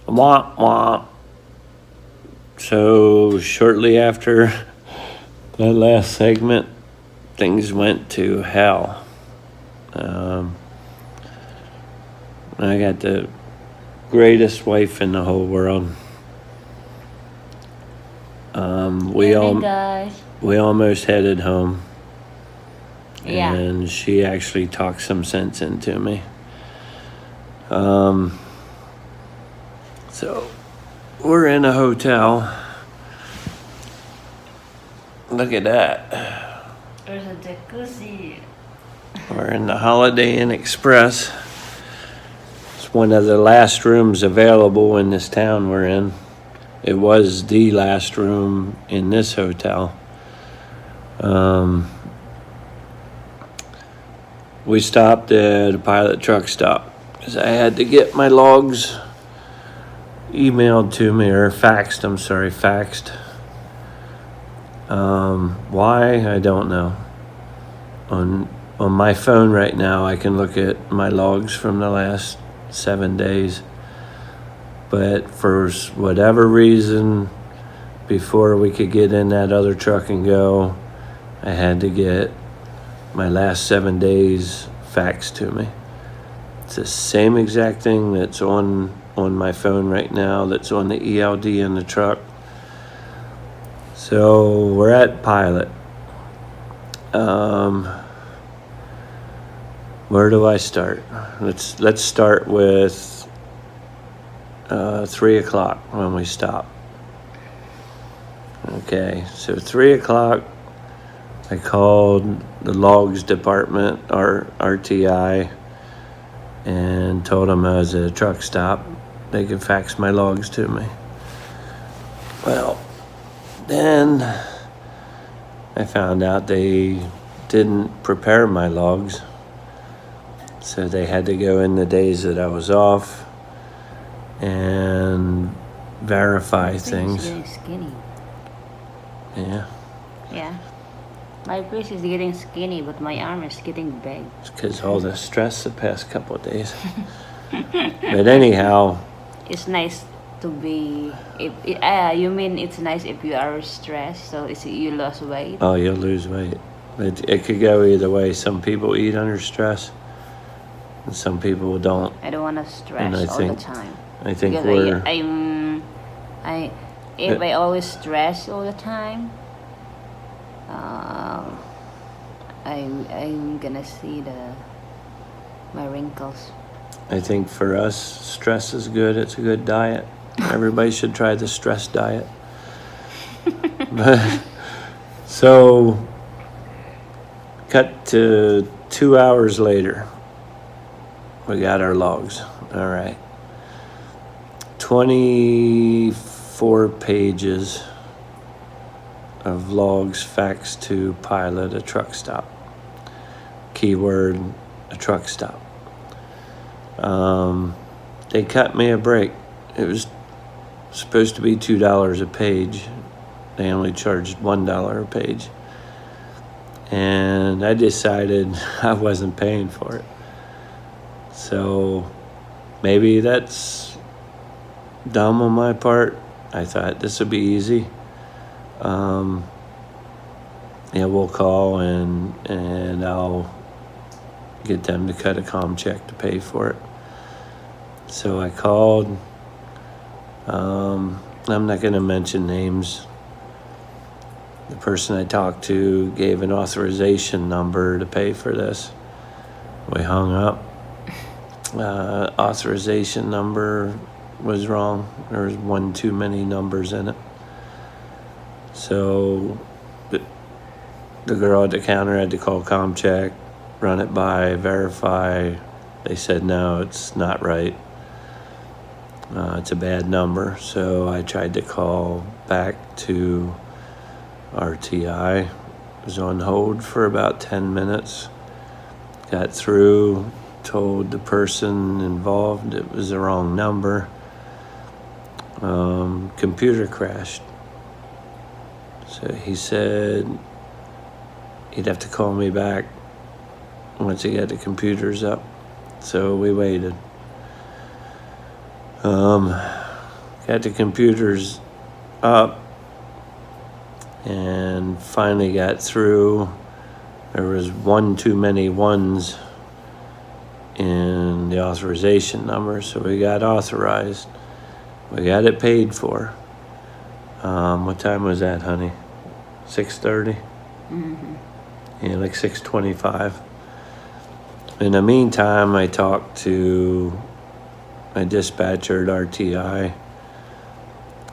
Womp womp. So shortly after that last segment, things went to hell. I got the greatest wife in the whole world. Morning, guys. We almost headed home, Yeah. and she actually talked some sense into me. So we're in a hotel. Look at that. There's a jacuzzi. We're in the Holiday Inn Express. It's one of the last rooms available in this town we're in. It was the last room in this hotel. We stopped at a Pilot truck stop because I had to get my logs emailed to me, or faxed. Why? I don't know. On my phone right now, I can look at my logs from the last 7 days. But for whatever reason, before we could get in that other truck and go, I had to get my last 7 days faxed to me. It's the same exact thing that's on my phone right now, that's on the ELD in the truck. So we're at Pilot. Where do I start? Let's start with 3 o'clock when we stop. Okay, so 3 o'clock, I called the logs department, or RTI, and told them I was at a truck stop. They could fax my logs to me. Well, then I found out they didn't prepare my logs, so they had to go in the days that I was off and verify things. Getting skinny. Yeah. Yeah. My face is getting skinny, but my arm is getting big. It's because all the stress the past couple of days. But anyhow, It's nice to be. You mean it's nice if you are stressed, so you lose weight? oh, you'll lose weight. It could go either way. Some people eat under stress, and some people don't. I don't want to stress And I all think- the time. I think Because if I always stress all the time, I'm gonna see my wrinkles. I think for us, stress is good. It's a good diet. Everybody should try the stress diet. But, so, cut to 2 hours later. We got our logs. All right. 24 pages of logs faxed to Pilot, a truck stop. Keyword, a truck stop. They cut me a break. It was supposed to be $2 a page. They only charged $1 a page. And I decided I wasn't paying for it. So maybe that's dumb on my part. I thought this would be easy. We'll call and I'll get them to cut a comm check to pay for it. So I called. I'm not going to mention names. The person I talked to gave an authorization number to pay for this. We hung up. Authorization number was wrong. There was one too many numbers in it. So the girl at the counter had to call CommCheck, run it by, verify. They said, no, it's not right. It's a bad number. So I tried to call back to RTI. Was on hold for about 10 minutes. Got through, told the person involved it was the wrong number. Computer crashed. So he said he'd have to call me back once he got the computers up. So we waited. got the computers up and finally got through. There was one too many ones in the authorization number, so we got authorized. We got it paid for. What time was that, honey? 6:30? Mm-hmm. Yeah, like 6:25. In the meantime, I talked to my dispatcher at RTI.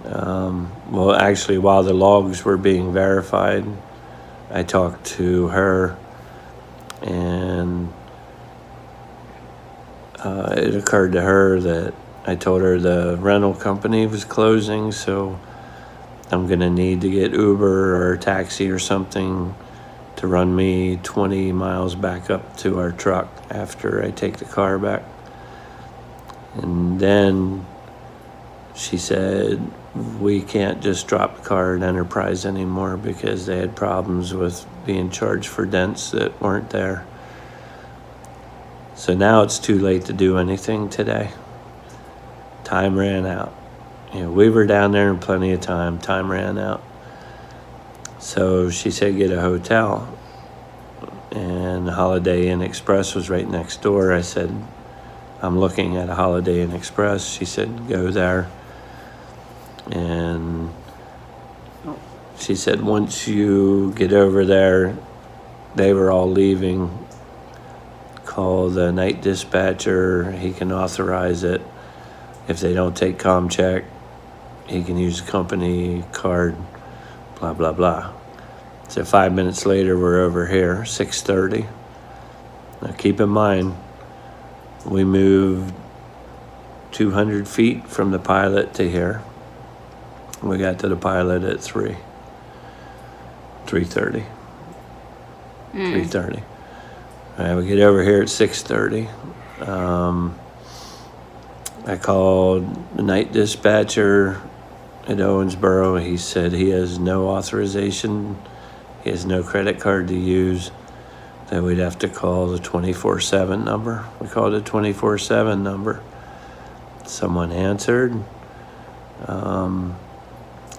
Well, actually, while the logs were being verified, I talked to her, and it occurred to her that I told her the rental company was closing, so I'm going to need to get Uber or a taxi or something to run me 20 miles back up to our truck after I take the car back. And then she said, we can't just drop the car at Enterprise anymore because they had problems with being charged for dents that weren't there. So now it's too late to do anything today. Time ran out. We were down there in plenty of time. Time ran out. So she said, get a hotel. And Holiday Inn Express was right next door. I said, I'm looking at a Holiday Inn Express. She said, go there. And she said, once you get over there, they were all leaving. Call the night dispatcher. He can authorize it. If they don't take ComCheck, he can use a company card, blah, blah, blah. So 5 minutes later, we're over here, 6:30. Now keep in mind, we moved 200 feet from the pilot to here. We got to the pilot at 3:30. 3:30. All right, we get over here at 6:30. I called the night dispatcher at Owensboro. He said he has no authorization. He has no credit card to use. That we'd have to call the 24/7 number. We called the 24/7 number. Someone answered.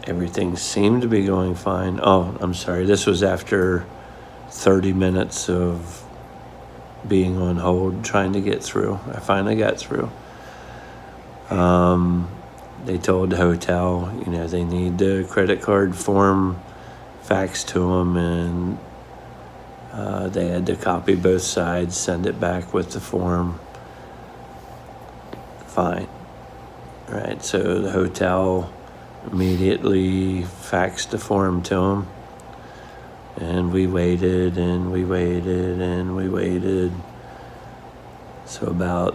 Everything seemed to be going fine. Oh, I'm sorry. This was after 30 minutes of being on hold, trying to get through. I finally got through. They told the hotel, they need the credit card form faxed to them, and they had to copy both sides, send it back with the form. Fine. All right, so the hotel immediately faxed the form to them, and we waited, and we waited, and we waited. So about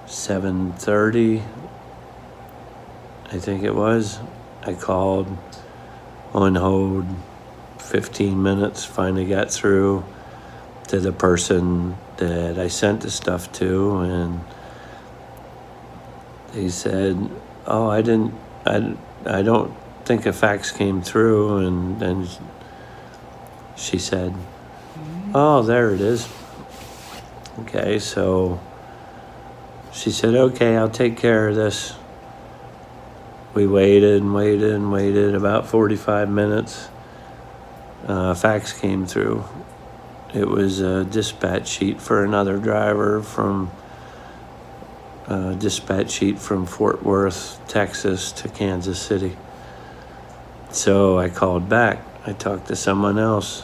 7:30, I think it was, I called on hold 15 minutes, finally got through to the person that I sent the stuff to, and he said, oh, I don't think a fax came through. And then she said, oh, there it is. Okay, so she said, okay, I'll take care of this. We waited and waited and waited about 45 minutes. Fax came through. It was a dispatch sheet for another driver from Fort Worth, Texas to Kansas City. So I called back. I talked to someone else.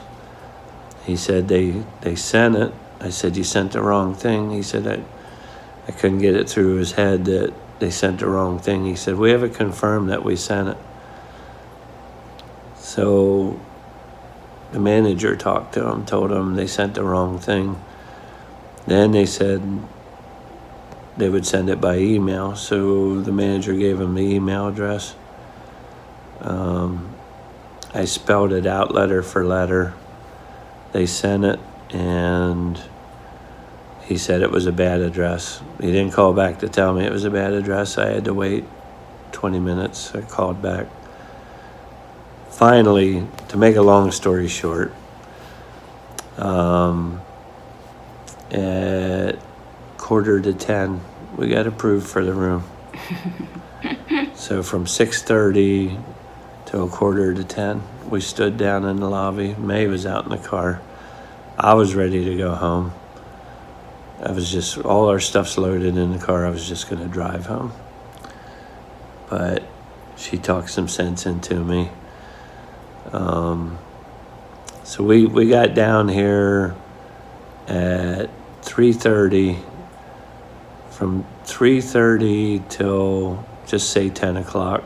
He said they sent it. I said, you sent the wrong thing. He said, I couldn't get it through his head that they sent the wrong thing. He said, we haven't confirmed that we sent it. So the manager talked to him, told him they sent the wrong thing. Then they said they would send it by email. So the manager gave him the email address. I spelled it out letter for letter. They sent it, and he said it was a bad address. He didn't call back to tell me it was a bad address. I had to wait 20 minutes. I called back. Finally, to make a long story short, at 9:45, we got approved for the room. So from 6:30 till 9:45, we stood down in the lobby. May was out in the car. I was ready to go home. I was just, all our stuff's loaded in the car. I was just going to drive home. But she talked some sense into me. So we got down here at 3:30. From 3:30 till just say 10 o'clock.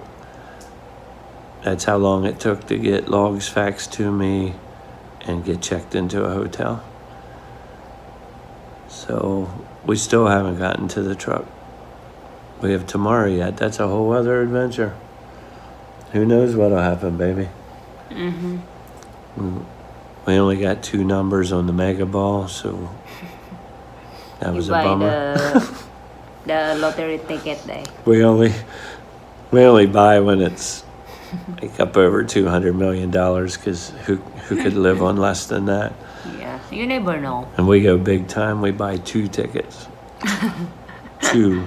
That's how long it took to get logs faxed to me and get checked into a hotel. So we still haven't gotten to the truck. We have tomorrow yet. That's a whole other adventure. Who knows what'll happen, baby? We only got 2 numbers on the Mega Ball, so that was a bummer. The lottery ticket day. We only buy when it's like up over $200 million, because who could live on less than that? Yeah, you never know. And we go big time. We buy 2 tickets. 2.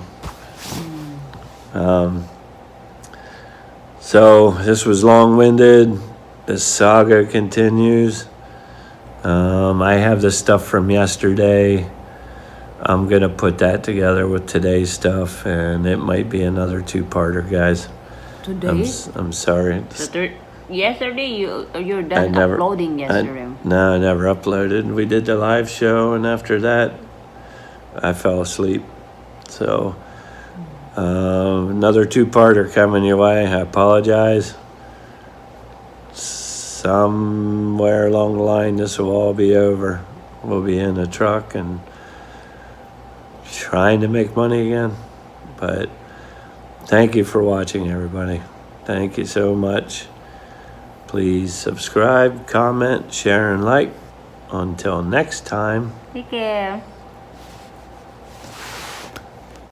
So this was long-winded. The saga continues. I have the stuff from yesterday. I'm going to put that together with today's stuff, and it might be another 2-parter, guys. Today? I'm sorry. Yesterday you're done uploading yesterday. No, I never uploaded. We did the live show, and after that, I fell asleep. So another 2-parter coming your way. I apologize. Somewhere along the line, this will all be over. We'll be in a truck and trying to make money again. But thank you for watching, everybody. Thank you so much. Please subscribe, comment, share, and like. Until next time. Take care.